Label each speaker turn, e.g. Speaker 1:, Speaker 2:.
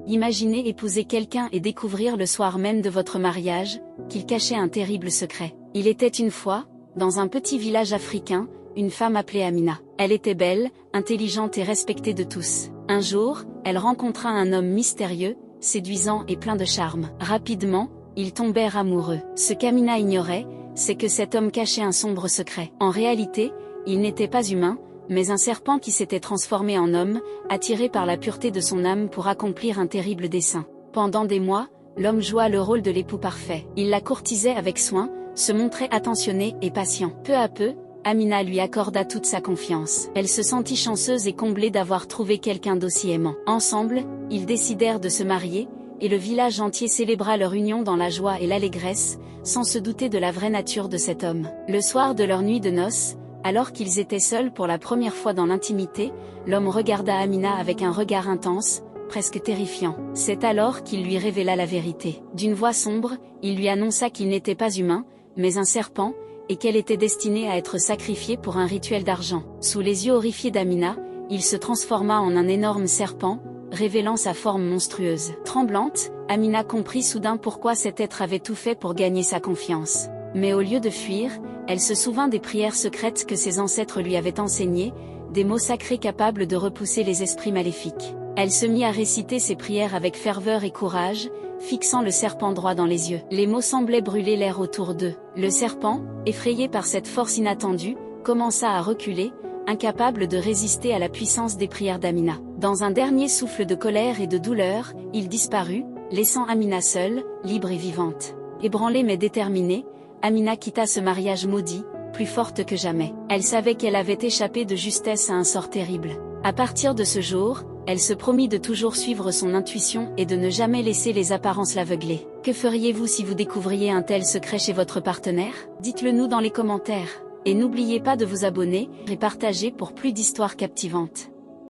Speaker 1: Imaginez épouser quelqu'un et découvrir le soir même de votre mariage, qu'il cachait un terrible secret. Il était une fois, dans un petit village africain, une femme appelée Amina. Elle était belle, intelligente et respectée de tous. Un jour, elle rencontra un homme mystérieux, séduisant et plein de charme. Rapidement, ils tombèrent amoureux. Ce qu'Amina ignorait, c'est que cet homme cachait un sombre secret. En réalité, il n'était pas humain, mais un serpent qui s'était transformé en homme, attiré par la pureté de son âme pour accomplir un terrible dessein. Pendant des mois, l'homme joua le rôle de l'époux parfait. Il la courtisait avec soin, se montrait attentionné et patient. Peu à peu, Amina lui accorda toute sa confiance. Elle se sentit chanceuse et comblée d'avoir trouvé quelqu'un d'aussi aimant. Ensemble, ils décidèrent de se marier, et le village entier célébra leur union dans la joie et l'allégresse, sans se douter de la vraie nature de cet homme. Le soir de leur nuit de noces, alors qu'ils étaient seuls pour la première fois dans l'intimité, l'homme regarda Amina avec un regard intense, presque terrifiant. C'est alors qu'il lui révéla la vérité. D'une voix sombre, il lui annonça qu'il n'était pas humain, mais un serpent, et qu'elle était destinée à être sacrifiée pour un rituel d'argent. Sous les yeux horrifiés d'Amina, il se transforma en un énorme serpent, révélant sa forme monstrueuse. Tremblante, Amina comprit soudain pourquoi cet être avait tout fait pour gagner sa confiance. Mais au lieu de fuir, elle se souvint des prières secrètes que ses ancêtres lui avaient enseignées, des mots sacrés capables de repousser les esprits maléfiques. Elle se mit à réciter ses prières avec ferveur et courage, fixant le serpent droit dans les yeux. Les mots semblaient brûler l'air autour d'eux. Le serpent, effrayé par cette force inattendue, commença à reculer, incapable de résister à la puissance des prières d'Amina. Dans un dernier souffle de colère et de douleur, il disparut, laissant Amina seule, libre et vivante. Ébranlée mais déterminée, Amina quitta ce mariage maudit, plus forte que jamais. Elle savait qu'elle avait échappé de justesse à un sort terrible. À partir de ce jour, elle se promit de toujours suivre son intuition et de ne jamais laisser les apparences l'aveugler. Que feriez-vous si vous découvriez un tel secret chez votre partenaire? Dites-le nous dans les commentaires. Et n'oubliez pas de vous abonner et partager pour plus d'histoires captivantes.